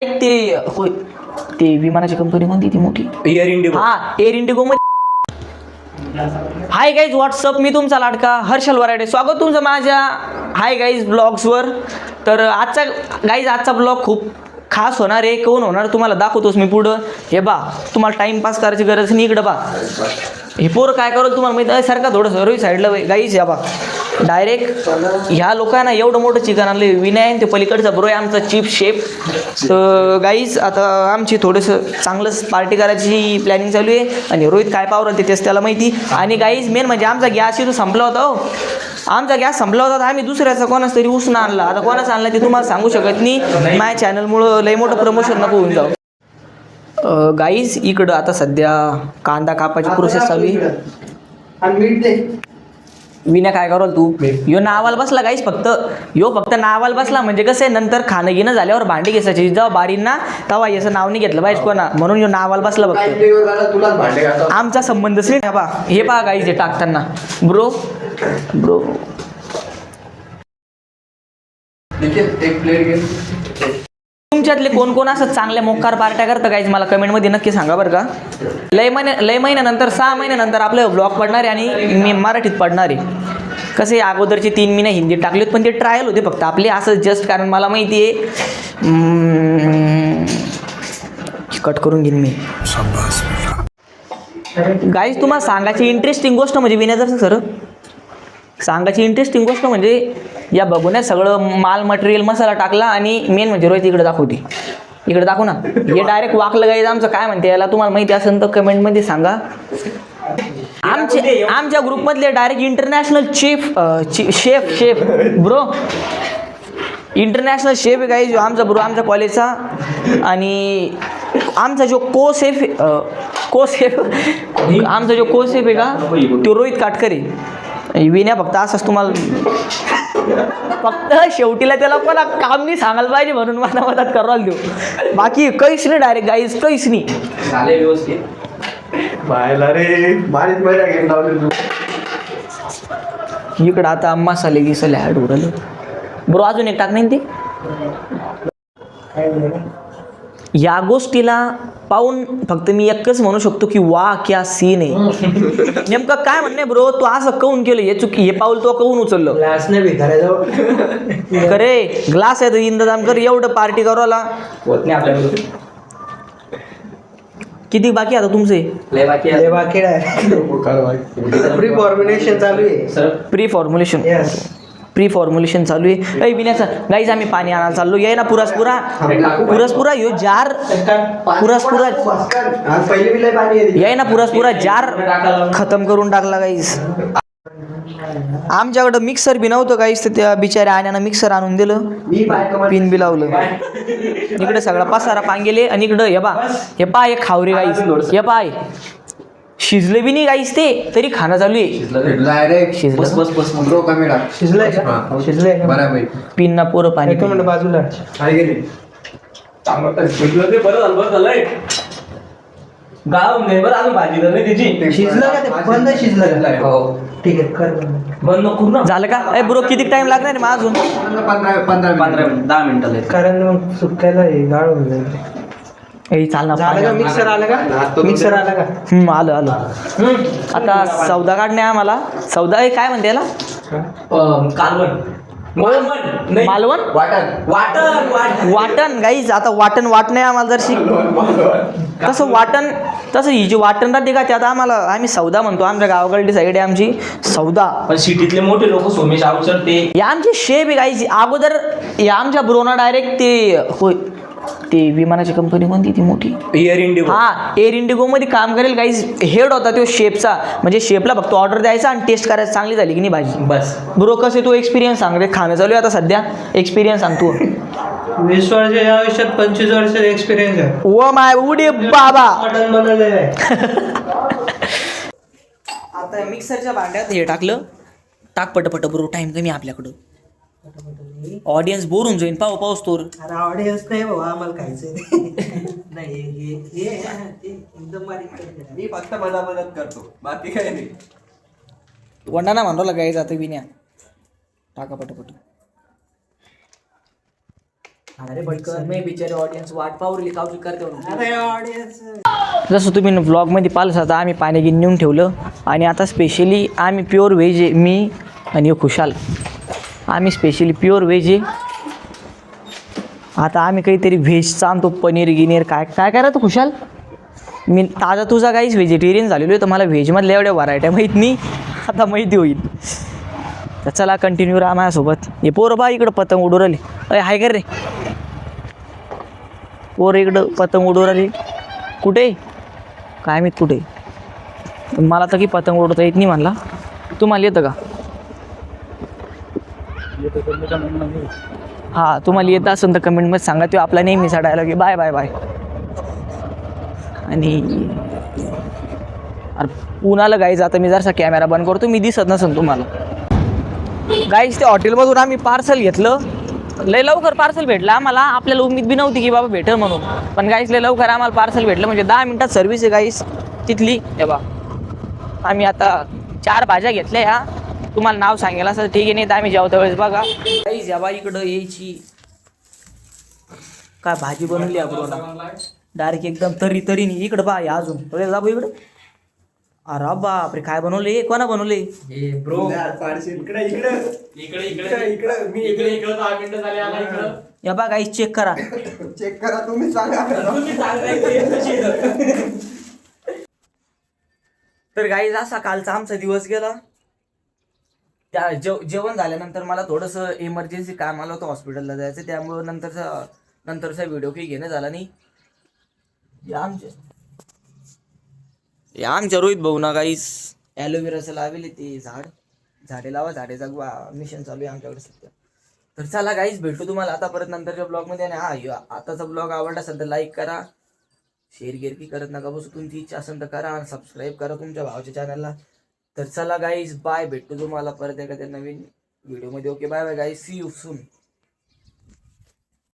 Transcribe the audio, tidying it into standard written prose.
ते होय ते विमानाची कंपनी कोणती ती मोठी एअर इंडिगो. हा एअर इंडिगो मध्ये. हाय गाईज व्हॉट्सअप, मी तुमचा लाडका हर्षल वराडे. स्वागत तुमचं माझ्या हाय गाईज ब्लॉग्सवर. तर आजचा ब्लॉग खूप खास होणार आहे. कोण होणार तुम्हाला दाखवतोच मी पुढं. हे बा तुम्हाला टाइमपास करायची गरज नाही. इकडं बा हे पोरं काय करेल तुम्हाला माहिती आहे. सारखा थोडं रोई साईडला गाईज. या बा डायरेक्ट ह्या लोकांना एवढं मोठं चिकन आणलं. विनय ते पलीकडचा ब्रो आहे आमचा चीफ शेफ. तर गाईज आता आमची थोडंसं चांगलंच पार्टी करायची प्लॅनिंग चालू आहे. आणि रोहित काय पावलं ते तेच त्याला माहिती. आणि गाईज मेन म्हणजे आमचा गॅस इथं संपला होता. हो आमचा गॅस संपला होता तर आम्ही दुसऱ्याचा कोणाच तरी उसनं आणला. आता कोणाचा आणला ते तुम्हाला सांगू शकत नाही. माझ्या चॅनलमुळं लई मोठं प्रमोशन नको होऊन जाऊ. गाईज इकडं आता सध्या कांदा कापाची प्रोसेस चालू आहे. विना काय करल तू यो नावाला बसला गाईस. फक्त नावाला बसला म्हणजे कसं आहे, नंतर खाणं घेणं झाल्यावर भांडी घ्यायची जेव्हा बारींना तेव्हा याचं नाव नाही घेतलं पाहिजे कोणा, म्हणून यो नावाला बसला. फक्त आमचा संबंधच नाही. हे पहा गाईस हे टाकताना ब्रो एक प्लेट घे. तुमच्यातले कोण कोण असं चांगल्या मोकार पार्ट्या करतं गाईज मला कमेंटमध्ये नक्की सांगा बरं का. लय महिन्यानंतर 6 महिन्यानंतर आपले ब्लॉग पडणार आहे आणि मी मराठीत पडणार आहे. कसे अगोदरचे 3 महिने हिंदीत टाकले होते पण ते ट्रायल होते फक्त आपले असं जस्ट. कारण मला माहिती आहे कट करून घेईन मी. गाईज तुम्हाला सांगायची इंटरेस्टिंग गोष्ट म्हणजे विनयाचं सर सांगायची इंटरेस्टिंग गोष्ट म्हणजे या बघून सगळं माल मटेरियल मसाला टाकला आणि मेन म्हणजे रोहित इकडे दाखवते. इकडे दाखव ना. हे डायरेक्ट वाकलं गाईज आमचं. काय म्हणते याला तुम्हाला माहिती असेल तर कमेंटमध्ये सांगा. आमच्या ग्रुपमधले direct international chef bro international chef आहे गाईज आमचा ब्रो आमच्या कॉलेजचा. आणि आमचा जो को सेफ आहे का तो रोहित काटकरे. विन्या फक्त असंच तुम्हाला फक्त शेवटीला त्याला पण काम नाही सांगायला पाहिजे म्हणून मला मदत करायला देऊ. बाकी काहीच नाही डायरेक्ट गाईज काहीच नाही. झाले व्यवस्थित बायला रे बारीक महिला घेऊन लावले. इकडं आता मसाले गिसाले ॲड उरले ब्रो. अजून एक टाक नाही ते. या गोष्टीला पाहून फक्त मी एकच म्हणू शकतो की वा क्या सीन आहे. नेमकं काय म्हणणे ब्रो तू असं काऊन केलं. हे चुकी हे पाऊल तो काऊन उचललं. ग्लास नाही भिकायला करे ग्लास आहे तर इंतजाम कर. एवढं पार्टी करायला होत नाही आपल्याकडे. किती बाकी आता तुमचे. लय बाकी आहे. बाकी प्री फॉर्म्युलेशन चालू आहे सर. प्री फॉर्म्युलेशन चालू आहे. ऐ विन्याचा गाईज आम्ही पाणी आणायला चाललो. ये ना पुरसपुरा यो जार पुरसपुरा पहिले बी लय पाणी ये ना पुरसपुरा जार खतम करून टाकला गाईज. आमच्याकडं मिक्सर बी नव्हतं गाईज तर त्या बिचाऱ्या आण्यानं मिक्सर आणून दिलं. पिन बी लावलं. इकडे सगळा पसारा पांगेले आणि इकडं हे पा एक खावरे गाईज. हे पाय शिजले बी नाही गाईस ते तरी खाणं चालू आहे. शिजलंय बरोबर. पिनना पोरं पाणी बाजूला काय गेले बरं झालंय. गाव नाही बरं अजून भाजी तर नाही त्याची. शिजलं का ते बंद शिजलं का. हो ठीक आहे कर बंद नको ना. झालं का. ए ब्रो किती टाइम लागणार आहे मग अजून. 15 मिनिट 10 मिनिटं. कारण मग सुकायला गाळ होऊन जाईल. चाल ना. मिक्सर आलं का आलं. आता सौदा काढणे आम्हाला. सौदा काय म्हणते याला. मालवण वाटण गाईज. आता वाटण वाटणे आम्हाला जर तसं ही जी वाटण राहते का त्यात आम्ही सौदा म्हणतो. आमच्या गावाकडली साईड आहे आमची सौदा. पण सिटीतले मोठे लोक सोमेश अवचर ते या आमचे शेफ आहे गाईज. अगोदर या आमच्या ब्रोना डायरेक्ट ते होय ते विमानाची कंपनी कोणती ती मोठी एअर इंडिगो. हा एअर इंडिगो मध्ये काम करेल गाईज. हेड होता तो शेफचा. म्हणजे शेफला फक्त ऑर्डर द्यायचा आणि टेस्ट करायचं चांगली झाली की नाही भाजी बस. ब्रो कसे तो एक्सपिरियन्स सांग रे. खाणं चालू आहे आता सध्या. एक्सपिरियन्स सांग तू. 20 वर्षाच्या आयुष्यात 25 वर्षाचा एक्सपिरियन्स आहे. ओ माय उडे बाबा. मटण बनवलेलं आहे. आता मिक्सरच्या भांड्यात हे टाकलं. टाक पटपट ब्रो. टाइम कमी आपल्याकडं. ऑडियन्स बोर होऊन जाईन. पाऊस तोर. अरे ऑडियन्स नाही बाबा आम्हाला खायचंय. नाही हे एकदम बारीक. मी फक्त मदत करतो बाकी काही नाही. वंडाना म्हणतो लागायचं आता विन्या. टाका पटपट. अरे पटकन मी बिचारे ऑडियन्स वाट पावली कावकी करते म्हणून. अरे ऑडियन्स जसं तुम्ही व्लॉगमध्ये पाहिलं आता आम्ही पाणी घेऊन नेऊन ठेवलं आणि आता स्पेशली आम्ही प्युअर व्हेज आहे, मी आणि ह्यो खुशाल आम्ही स्पेशली प्युअर व्हेज आहे. आता आम्ही काहीतरी व्हेजचा आणतो, पनीर गिनीर काय काय करायचं खुशाल. मी ताजा तुझा काहीच व्हेजिटेरियन झालेलो आहे तर मला व्हेजमधल्या एवढ्या व्हरायट्या माहीत नाही, आता माहिती होईल. तर चला कंटिन्यू राहा माझ्यासोबत. हे पोरं बा इकडं पतंग उडू राहिले. अरे हाय कर रे पोरं इकडं पतंग उडू राहिले. कुठे काय माहीत कुठे. मला तर की पतंग उडवता येत नाही म्हणला. तुम्हाला येतं का? हां तुम्हाला येतं असेल तर कमेंटमध्ये सांगा. तो आपला नेहमीचा डायलॉग आहे बाय बाय बाय. आणि अरे पुण्याला गाईज आता मी जरासा कॅमेरा बंद करतो, मी दिसत नसेल तुम्हाला. गाईज त्या हॉटेलमधून आम्ही पार्सल घेतलं, लय लवकर पार्सल भेटलं आम्हाला. आपल्याला उमेद बी नव्हती की बाबा भेटेल म्हणून, पण गाईज लय लवकर आम्हाला पार्सल भेटलं. म्हणजे 10 मिनटात सर्व्हिस आहे गाईज तिथली. हे बा आम्ही आता 4 भाज्या घेतल्या. ह्या तुम्हाला नाव सांगेल असं ठीक आहे, नाही तर आम्ही जेवता वेळेस बघा गाईज या बा इकडं यायची काय भाजी बनवली आपण डायरेक्ट एकदम तरी तरी नाही. इकडं बा या अजून जा बा इकडं. अरे बापरे काय बनवले, कोणा बनवले? या बा गाईज चेक करा. चेक करा तुम्ही सांगा. तर गाईज असा कालचा आमचा दिवस गेला. त्या जेवण झाल्यानंतर मला थोडंसं इमर्जन्सी काम आलं होतं, हॉस्पिटलला जायचं. त्यामुळं नंतरचा व्हिडिओ काही घेणं झाला नाही. आमच्या रोहित भाऊ ना गाईस ॲलोवेराचं लावेल ते झाडे लावा झाडेचा मिशन चालू आहे आमच्याकडे सध्या. तर चला गाईस भेटू तुम्हाला आता परत नंतरच्या ब्लॉगमध्ये. आणि आताचा ब्लॉग आवडला असेल तर लाईक करा, शेअर गिरकी करत नका बसू. तुमची इच्छा असेल तर करा आणि सबस्क्राईब करा तुमच्या भावाच्या चॅनलला. तर चला गाईस बाय, भेटतो तुम्हाला परत एखाद्या नवीन व्हिडिओमध्ये. Okay bye bye guys, see you soon.